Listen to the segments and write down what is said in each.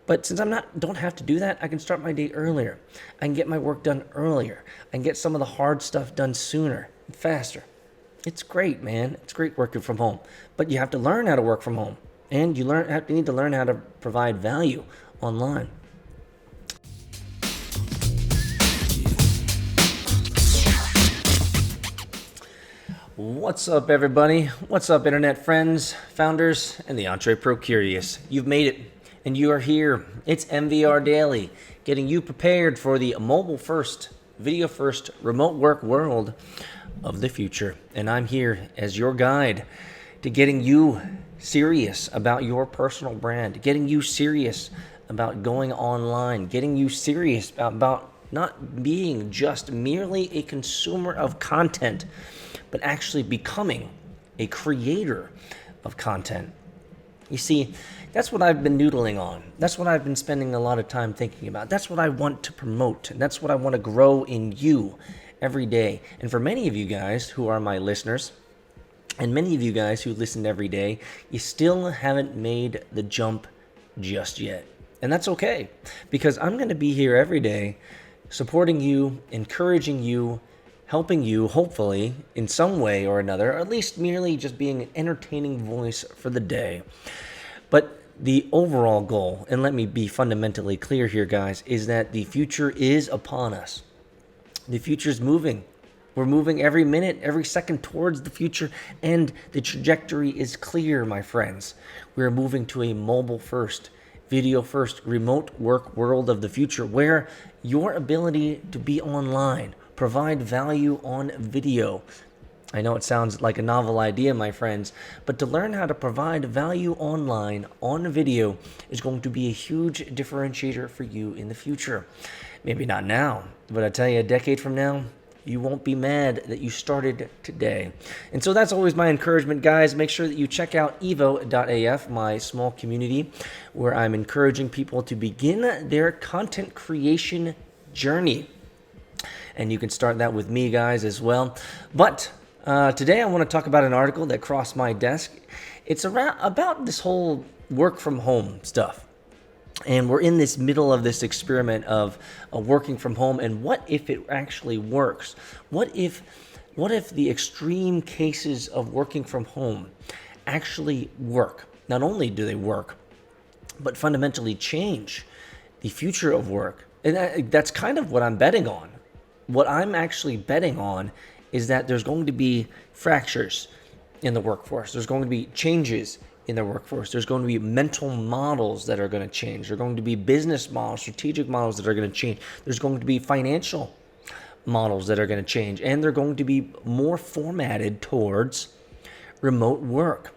But since don't have to do that, I can start my day earlier. I can get my work done earlier. I can get some of the hard stuff done sooner and faster. It's great, man. It's great working from home. But you have to learn how to work from home. And you need to learn how to provide value online. What's up, everybody? What's up, internet friends, founders, and the Entre-Pro Curious? You've made it, and you are here. It's MVR Daily, getting you prepared for the mobile-first, video-first, remote work world of the future. And I'm here as your guide to getting you serious about your personal brand, getting you serious about going online, getting you serious about not being just merely a consumer of content, but actually becoming a creator of content. You see, that's what I've been noodling on. That's what I've been spending a lot of time thinking about. That's what I want to promote, and that's what I want to grow in you every day. And for many of you guys who are my listeners, and many of you guys who listen every day, you still haven't made the jump just yet. And that's okay, because I'm going to be here every day supporting you, encouraging you, helping you, hopefully, in some way or another, or at least merely just being an entertaining voice for the day. But the overall goal, and let me be fundamentally clear here, guys, is that the future is upon us. The future's moving. We're moving every minute, every second towards the future, and the trajectory is clear, my friends. We're moving to a mobile-first, video-first, remote work world of the future where your ability to be online, provide value on video. I know it sounds like a novel idea, my friends, but to learn how to provide value online on video is going to be a huge differentiator for you in the future. Maybe not now, but I tell you, a decade from now, you won't be mad that you started today. And so that's always my encouragement, guys. Make sure that you check out evo.af, my small community, where I'm encouraging people to begin their content creation journey. And you can start that with me, guys, as well. But today I want to talk about an article that crossed my desk. It's about this whole work from home stuff. And we're in this middle of this experiment of working from home. And what if it actually works? What if the extreme cases of working from home actually work? Not only do they work, but fundamentally change the future of work. And that's kind of what I'm betting on. What I'm actually betting on is that there's going to be fractures in the workforce. There's going to be changes in the workforce. There's going to be mental models that are going to change. There's going to be business models, strategic models that are going to change. There's going to be financial models that are going to change. And they're going to be more formatted towards remote work.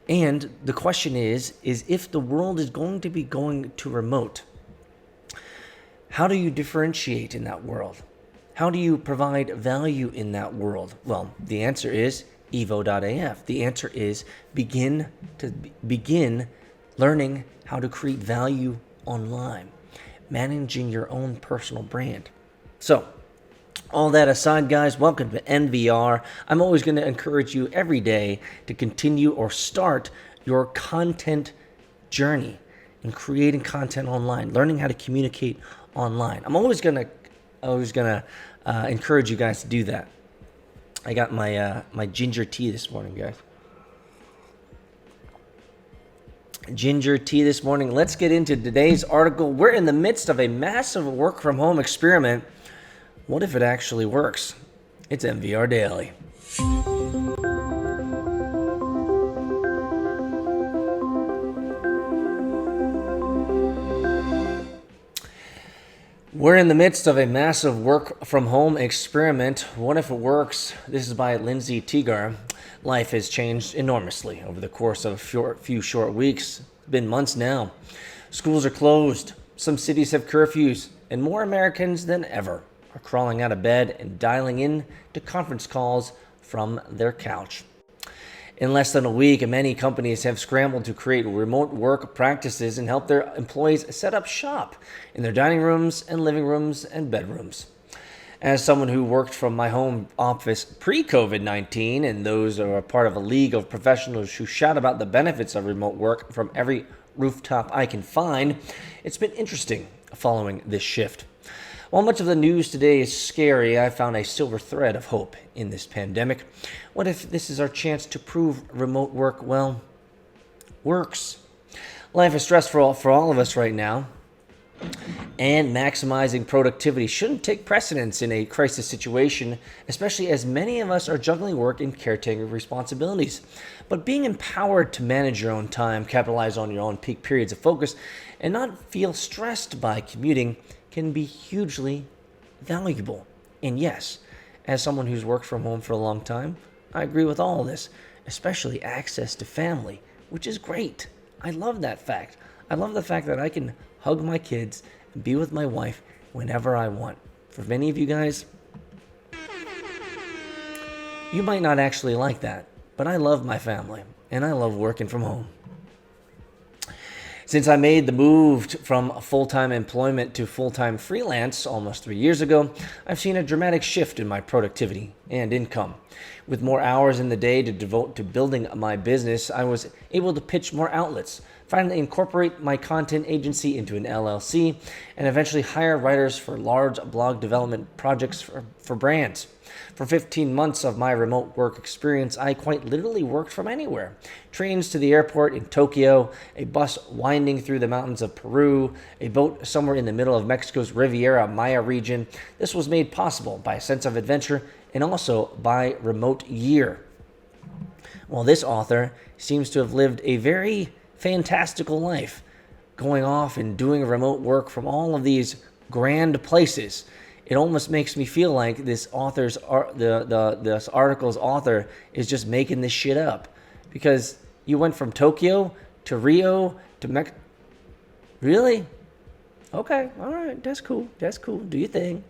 And the question is if the world is going to be going to remote, how do you differentiate in that world? How do you provide value in that world? Well, the answer is evo.af. The answer is begin learning how to create value online, managing your own personal brand. So, all that aside, guys, welcome to NVR. I'm always going to encourage you every day to continue or start your content journey in creating content online, learning how to communicate online. I'm always gonna encourage you guys to do that. I got my ginger tea this morning, guys. Ginger tea this morning. Let's get into today's article. We're in the midst of a massive work from home experiment. What if it actually works? It's MVR Daily. We're in the midst of a massive work from home experiment. What if it works? This is by Lindsay Teagar. Life has changed enormously over the course of a few short weeks. It's been months now. Schools are closed. Some cities have curfews. And more Americans than ever are crawling out of bed and dialing in to conference calls from their couch. In less than a week, many companies have scrambled to create remote work practices and help their employees set up shop in their dining rooms and living rooms and bedrooms. As someone who worked from my home office pre-COVID-19, and those who are part of a league of professionals who shout about the benefits of remote work from every rooftop I can find. It's been interesting following this shift. While much of the news today is scary, I found a silver thread of hope in this pandemic. What if this is our chance to prove remote work, well, works? Life is stressful for all of us right now, and maximizing productivity shouldn't take precedence in a crisis situation, especially as many of us are juggling work and caretaking responsibilities. But being empowered to manage your own time, capitalize on your own peak periods of focus, and not feel stressed by commuting can be hugely valuable. And yes, as someone who's worked from home for a long time, I agree with all of this, especially access to family, which is great. I love that fact. I love the fact that I can hug my kids and be with my wife whenever I want. For many of you guys, you might not actually like that, but I love my family and I love working from home. Since I made the move from full-time employment to full-time freelance almost 3 years ago, I've seen a dramatic shift in my productivity and income. With more hours in the day to devote to building my business, I was able to pitch more outlets, finally incorporate my content agency into an LLC, and eventually hire writers for large blog development projects for brands. For 15 months of my remote work experience, I quite literally worked from anywhere. Trains to the airport in Tokyo, a bus winding through the mountains of Peru, a boat somewhere in the middle of Mexico's Riviera Maya region. This was made possible by a sense of adventure and also by remote year. Well, this author seems to have lived a very fantastical life, going off and doing remote work from all of these grand places. It almost makes me feel like this author's this article's author is just making this shit up, because you went from Tokyo to Rio to Mexico. Really? Okay, all right, that's cool. Do your thing.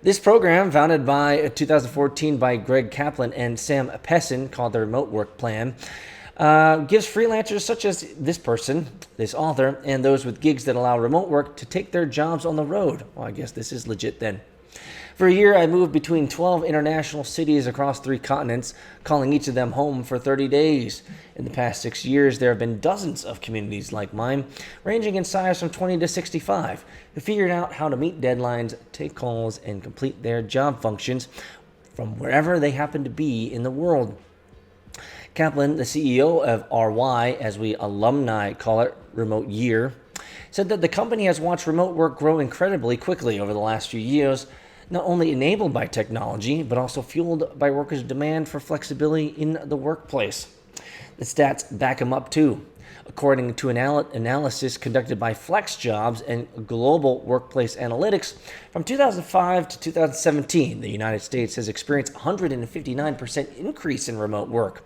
This program, founded by 2014 by Greg Kaplan and Sam Pessin, called the Remote Work Plan, gives freelancers such as this person, this author, and those with gigs that allow remote work to take their jobs on the road. Well, I guess this is legit then. For a year, I moved between 12 international cities across 3 continents, calling each of them home for 30 days. In the past 6 years, there have been dozens of communities like mine, ranging in size from 20 to 65, who figured out how to meet deadlines, take calls, and complete their job functions from wherever they happen to be in the world. Kaplan, the CEO of RY, as we alumni call it, Remote Year, said that the company has watched remote work grow incredibly quickly over the last few years, not only enabled by technology, but also fueled by workers' demand for flexibility in the workplace. The stats back him up too. According to an analysis conducted by FlexJobs and Global Workplace Analytics, from 2005 to 2017, the United States has experienced a 159% increase in remote work.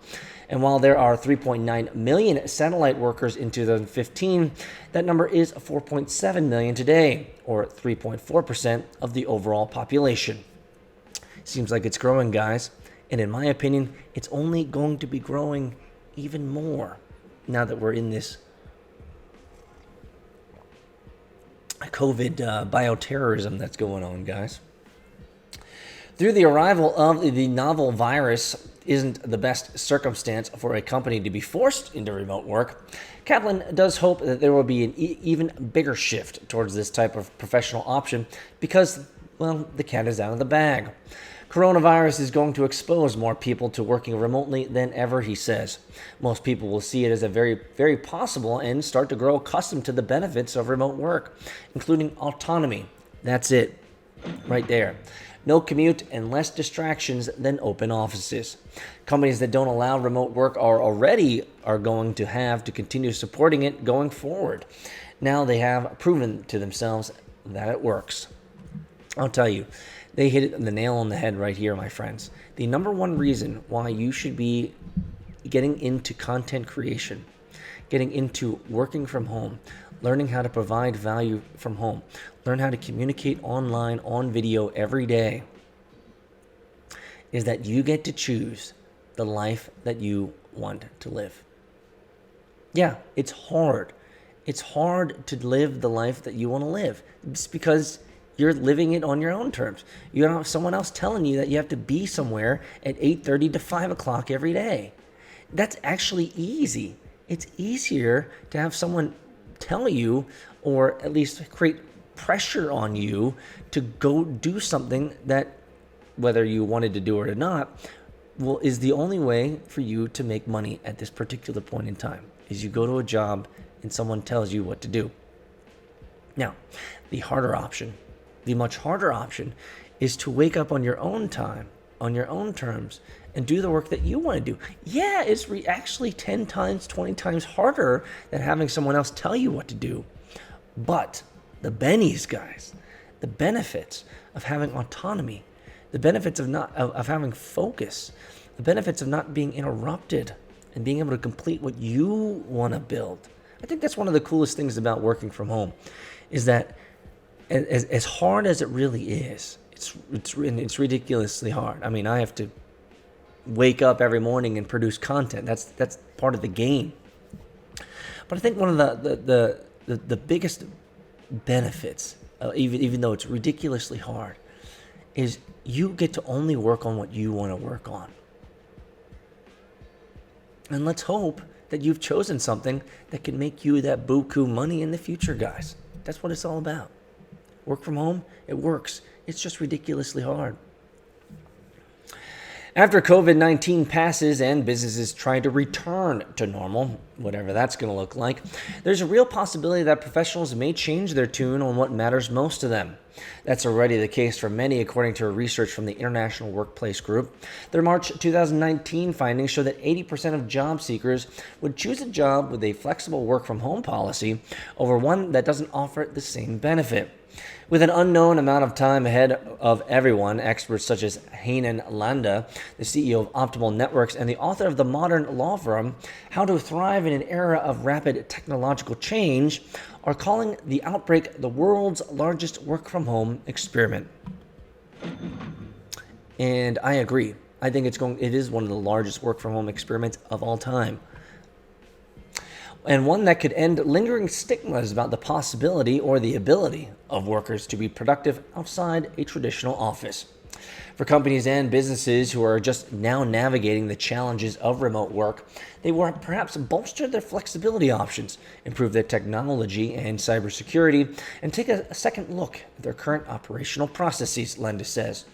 And while there are 3.9 million satellite workers in 2015, that number is 4.7 million today, or 3.4% of the overall population. Seems like it's growing, guys. And in my opinion, it's only going to be growing even more now that we're in this COVID bioterrorism that's going on, guys. Through the arrival of the novel virus isn't the best circumstance for a company to be forced into remote work, Kaplan does hope that there will be an even bigger shift towards this type of professional option because, well, the cat is out of the bag. Coronavirus is going to expose more people to working remotely than ever, he says. Most people will see it as a very, very possible and start to grow accustomed to the benefits of remote work, including autonomy. That's it, right there. No commute and less distractions than open offices. Companies that don't allow remote work are going to have to continue supporting it going forward. Now they have proven to themselves that it works. I'll tell you, they hit the nail on the head right here, my friends. The number one reason why you should be getting into content creation, getting into working from home, learning how to provide value from home, learn how to communicate online, on video every day, is that you get to choose the life that you want to live. Yeah, it's hard. It's hard to live the life that you want to live. It's because you're living it on your own terms. You don't have someone else telling you that you have to be somewhere at 8:30 to 5 o'clock every day. That's actually easy. it's easier to have someone tell you, or at least create pressure on you to go do something that, whether you wanted to do it or not, is the only way for you to make money at this particular point in time, is you go to a job and someone tells you what to do. Now, the much harder option is to wake up on your own time, on your own terms, and do the work that you want to do. Yeah, it's actually 10 times, 20 times harder than having someone else tell you what to do. But the bennies, guys, the benefits of having autonomy, the benefits of having focus, the benefits of not being interrupted and being able to complete what you want to build. I think that's one of the coolest things about working from home, is that as hard as it really is, it's ridiculously hard. I mean, I have to wake up every morning and produce content. That's part of the game. But I think one of the biggest benefits, even though it's ridiculously hard, is you get to only work on what you want to work on. And let's hope that you've chosen something that can make you that buku money in the future, guys. That's what it's all about. Work from home, it works. It's just ridiculously hard. After COVID-19 passes and businesses try to return to normal, whatever that's going to look like, there's a real possibility that professionals may change their tune on what matters most to them. That's already the case for many, according to research from the International Workplace Group. Their March 2019 findings show that 80% of job seekers would choose a job with a flexible work-from-home policy over one that doesn't offer the same benefit. With an unknown amount of time ahead of everyone, experts such as Hainan Landa, the CEO of Optimal Networks and the author of the modern law firm, How to Thrive in an Era of Rapid Technological Change, are calling the outbreak the world's largest work-from-home experiment. And I agree. I think it is one of the largest work-from-home experiments of all time. And one that could end lingering stigmas about the possibility or the ability of workers to be productive outside a traditional office. For companies and businesses who are just now navigating the challenges of remote work, they will perhaps bolster their flexibility options, improve their technology and cybersecurity, and take a second look at their current operational processes, Lenda says.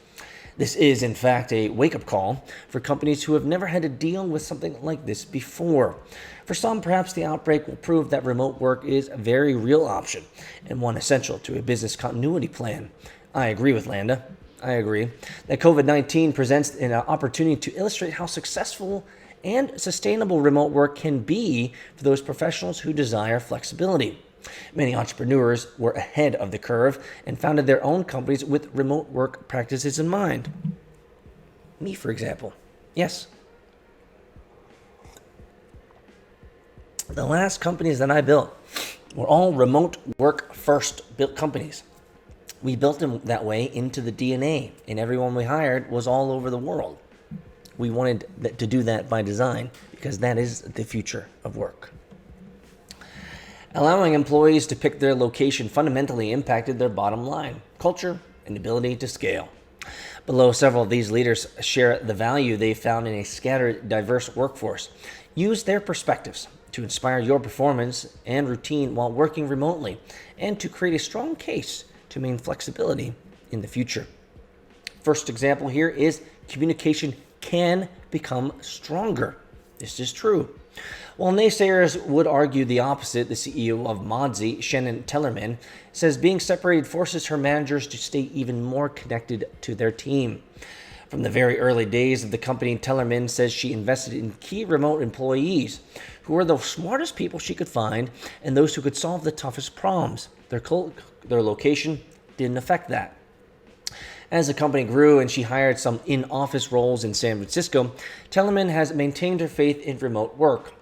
This is, in fact, a wake-up call for companies who have never had to deal with something like this before. For some, perhaps the outbreak will prove that remote work is a very real option and one essential to a business continuity plan. I agree with Landa. I agree that COVID-19 presents an opportunity to illustrate how successful and sustainable remote work can be for those professionals who desire flexibility. Many entrepreneurs were ahead of the curve and founded their own companies with remote work practices in mind. Me, for example. Yes. The last companies that I built were all remote work first built companies. We built them that way into the DNA, and everyone we hired was all over the world. We wanted to do that by design because that is the future of work. Allowing employees to pick their location fundamentally impacted their bottom line, culture, and ability to scale. Below, several of these leaders share the value they found in a scattered, diverse workforce. Use their perspectives to inspire your performance and routine while working remotely, and to create a strong case to maintain flexibility in the future. First example here is communication can become stronger. This is true. While naysayers would argue the opposite, the CEO of Modzy, Shannon Tellerman, says being separated forces her managers to stay even more connected to their team. From the very early days of the company, Tellerman says she invested in key remote employees who were the smartest people she could find and those who could solve the toughest problems. Their location didn't affect that. As the company grew and she hired some in-office roles in San Francisco, Tellerman has maintained her faith in remote work.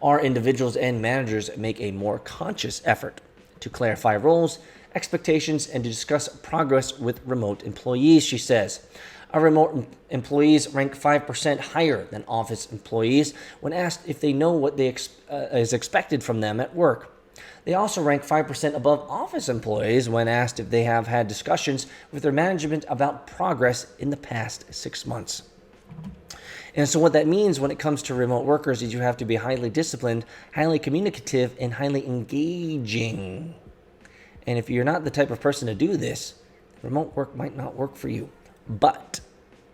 Our individuals and managers make a more conscious effort to clarify roles, expectations, and to discuss progress with remote employees, she says. Our remote employees rank 5% higher than office employees when asked if they know what is expected from them at work. They also rank 5% above office employees when asked if they have had discussions with their management about progress in the past 6 months. And so what that means when it comes to remote workers is you have to be highly disciplined, highly communicative, and highly engaging. And if you're not the type of person to do this, remote work might not work for you. But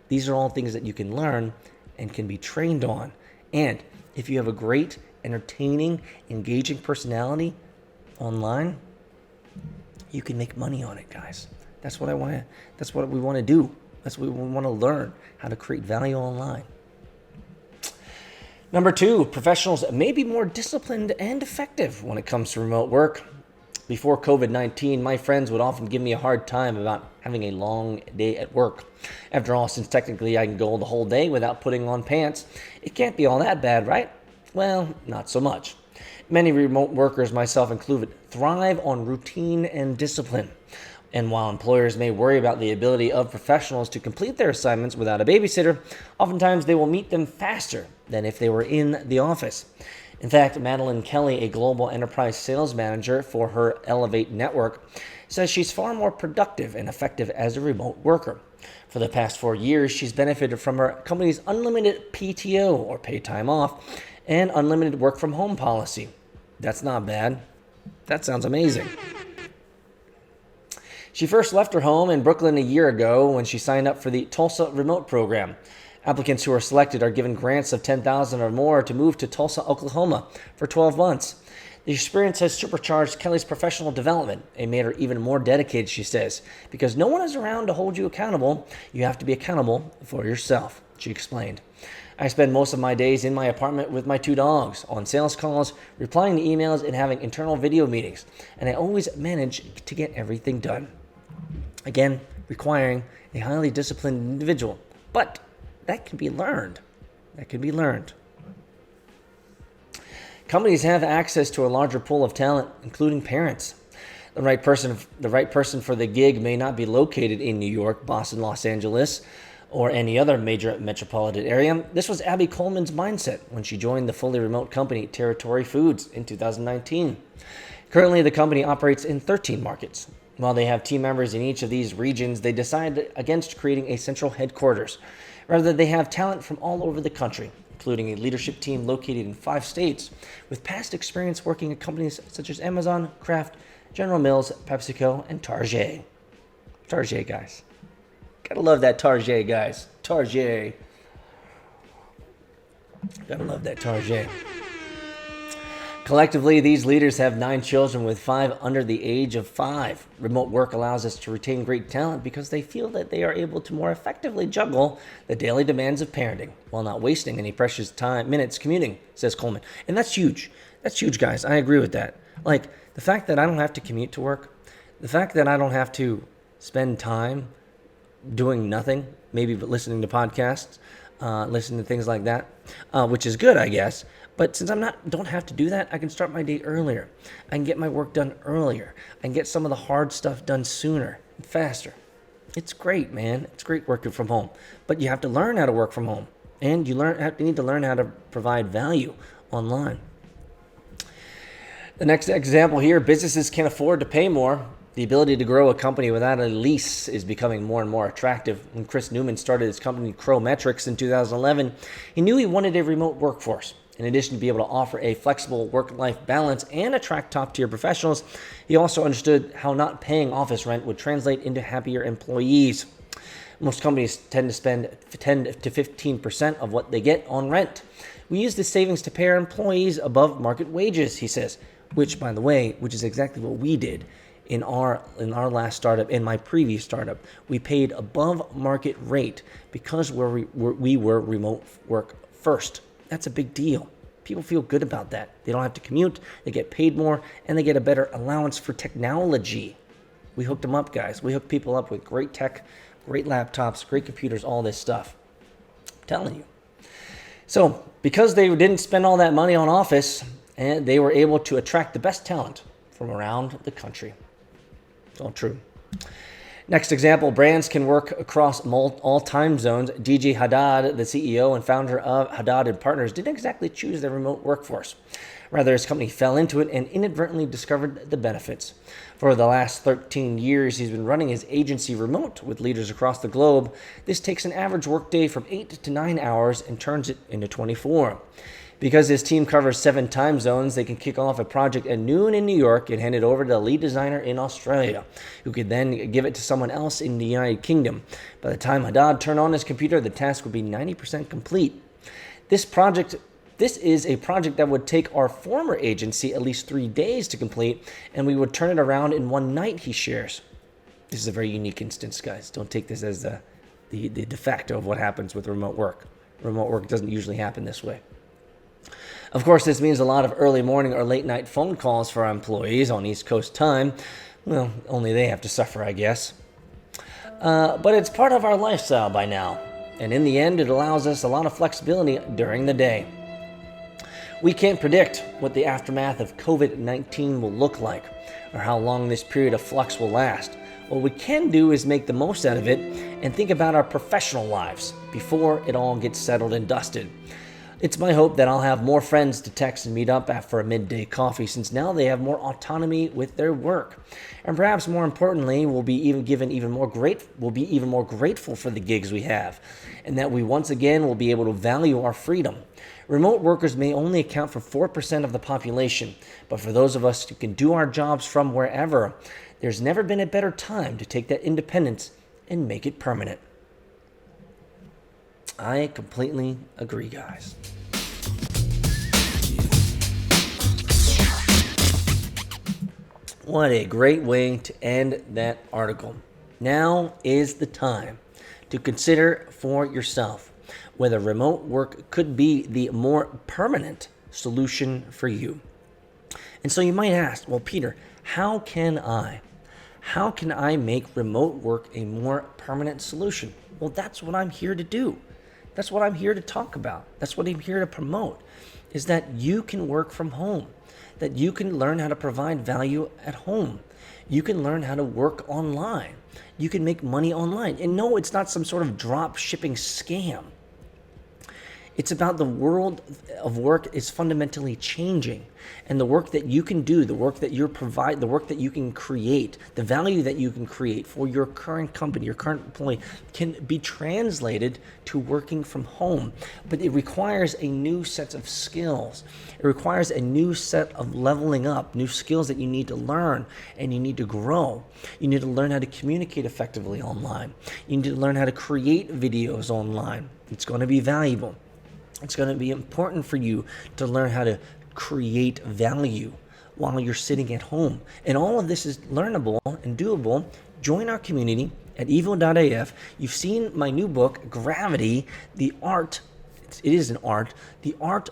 these are all things that you can learn and can be trained on. And if you have a great, entertaining, engaging personality online, you can make money on it, guys. That's what we want to do. That's what we want to learn, how to create value online. Number 2, professionals may be more disciplined and effective when it comes to remote work. Before COVID-19, my friends would often give me a hard time about having a long day at work. After all, since technically I can go the whole day without putting on pants, it can't be all that bad, right? Well, not so much. Many remote workers, myself included, thrive on routine and discipline. And while employers may worry about the ability of professionals to complete their assignments without a babysitter, oftentimes they will meet them faster than if they were in the office. In fact, Madeline Kelly, a global enterprise sales manager for her Elevate network, says she's far more productive and effective as a remote worker. For the past 4 years, she's benefited from her company's unlimited PTO, or paid time off, and unlimited work from home policy. That's not bad. That sounds amazing. She first left her home in Brooklyn a year ago when she signed up for the Tulsa Remote Program. Applicants who are selected are given grants of $10,000 or more to move to Tulsa, Oklahoma for 12 months. The experience has supercharged Kelly's professional development and made her even more dedicated, she says. Because no one is around to hold you accountable, you have to be accountable for yourself, she explained. I spend most of my days in my apartment with my 2 dogs, on sales calls, replying to emails, and having internal video meetings. And I always manage to get everything done. Again, requiring a highly disciplined individual. But that can be learned. Companies have access to a larger pool of talent, including parents. The right person for the gig may not be located in New York, Boston, Los Angeles, or any other major metropolitan area. This was Abby Coleman's mindset when she joined the fully remote company Territory Foods in 2019. Currently, the company operates in 13 markets. While they have team members in each of these regions, they decided against creating a central headquarters. Rather, they have talent from all over the country, including a leadership team located in 5 states, with past experience working at companies such as Amazon, Kraft, General Mills, PepsiCo, and Target. Target, guys. Gotta love that Target, guys. Target. Gotta love that Target. Collectively, these leaders have 9 children, with 5 under the age of 5. Remote work allows us to retain great talent because they feel that they are able to more effectively juggle the daily demands of parenting while not wasting any precious minutes commuting, says Coleman. And that's huge. That's huge, guys. I agree with that. Like, the fact that I don't have to commute to work, the fact that I don't have to spend time doing nothing, maybe but listening to podcasts, listening to things like that, which is good, I guess. But since don't have to do that, I can start my day earlier. I can get my work done earlier. I can get some of the hard stuff done sooner and faster. It's great, man. It's great working from home. But you have to learn how to work from home. And you need to learn how to provide value online. The next example here, businesses can afford to pay more. The ability to grow a company without a lease is becoming more and more attractive. When Chris Newman started his company, CRO Metrics, in 2011, he knew he wanted a remote workforce. In addition to be able to offer a flexible work-life balance and attract top-tier professionals, he also understood how not paying office rent would translate into happier employees. Most companies tend to spend 10 to 15% of what they get on rent. We use this savings to pay our employees above market wages, he says, which is exactly what we did in our last startup, in my previous startup. We paid above market rate because we were remote work first. That's a big deal. People feel good about that. They don't have to commute, they get paid more, and they get a better allowance for technology. We hooked them up, guys. We hooked people up with great tech, great laptops, great computers, all this stuff. I'm telling you. So, because they didn't spend all that money on office, and they were able to attract the best talent from around the country. It's all true. Next example, brands can work across all time zones. DJ Haddad, the CEO and founder of Haddad and Partners, didn't exactly choose their remote workforce. Rather, his company fell into it and inadvertently discovered the benefits. For the last 13 years, he's been running his agency remote with leaders across the globe. This takes an average workday from 8 to 9 hours and turns it into 24. Because his team covers 7 time zones, they can kick off a project at noon in New York and hand it over to the lead designer in Australia, who could then give it to someone else in the United Kingdom. By the time Haddad turned on his computer, the task would be 90% complete. This is a project that would take our former agency at least 3 days to complete, and we would turn it around in one night, he shares. This is a very unique instance, guys. Don't take this as the de facto of what happens with remote work. Remote work doesn't usually happen this way. Of course, this means a lot of early morning or late night phone calls for our employees on East Coast time. Well, only they have to suffer, I guess. But it's part of our lifestyle by now. And in the end, it allows us a lot of flexibility during the day. We can't predict what the aftermath of COVID-19 will look like or how long this period of flux will last. What we can do is make the most out of it and think about our professional lives before it all gets settled and dusted. It's my hope that I'll have more friends to text and meet up for a midday coffee, since now they have more autonomy with their work. And perhaps more importantly, we'll be even more grateful for the gigs we have, and that we once again will be able to value our freedom. Remote workers may only account for 4% of the population, but for those of us who can do our jobs from wherever, there's never been a better time to take that independence and make it permanent. I completely agree, guys. What a great way to end that article. Now is the time to consider for yourself whether remote work could be the more permanent solution for you. And so you might ask, well, Peter, how can I make remote work a more permanent solution? Well, that's what I'm here to do. That's what I'm here to talk about. That's what I'm here to promote, is that you can work from home, that you can learn how to provide value at home. You can learn how to work online. You can make money online. And no, it's not some sort of drop shipping scam. It's about the world of work is fundamentally changing, and the work that you can do, the work that you provide, the work that you can create, the value that you can create for your current company, your current employee, can be translated to working from home. But it requires a new set of skills. It requires a new set of leveling up, new skills that you need to learn and you need to grow. You need to learn how to communicate effectively online. You need to learn how to create videos online. It's going to be valuable. It's going to be important for you to learn how to create value while you're sitting at home. And all of this is learnable and doable. Join our community at evo.af. You've seen my new book, Gravity, the art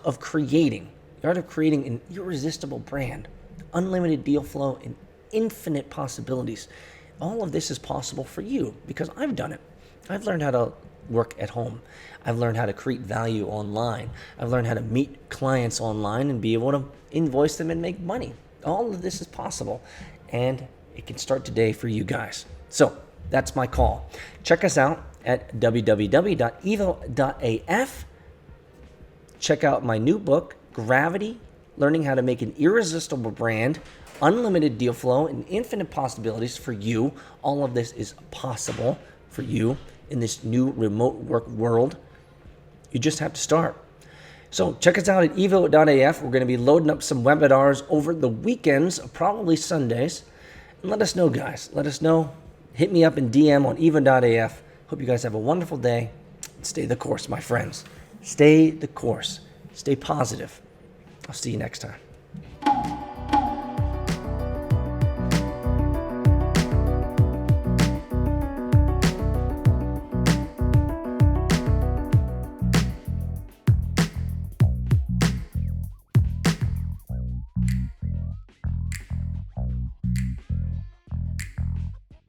of creating an irresistible brand, unlimited deal flow, and infinite possibilities. All of this is possible for you because I've done it. I've learned how to work at home. I've learned how to create value online. I've learned how to meet clients online and be able to invoice them and make money. All of this is possible, and it can start today for you guys. So that's my call. Check us out at www.evo.af. Check out my new book, Gravity, Learning How to Make an Irresistible Brand, Unlimited Deal Flow, and Infinite Possibilities for you. All of this is possible for you in this new remote work world. You just have to start. So check us out at evo.af. We're going to be loading up some webinars over the weekends, probably Sundays. And let us know, guys. Let us know. Hit me up in DM on evo.af. Hope you guys have a wonderful day. Stay the course, my friends. Stay the course. Stay positive. I'll see you next time.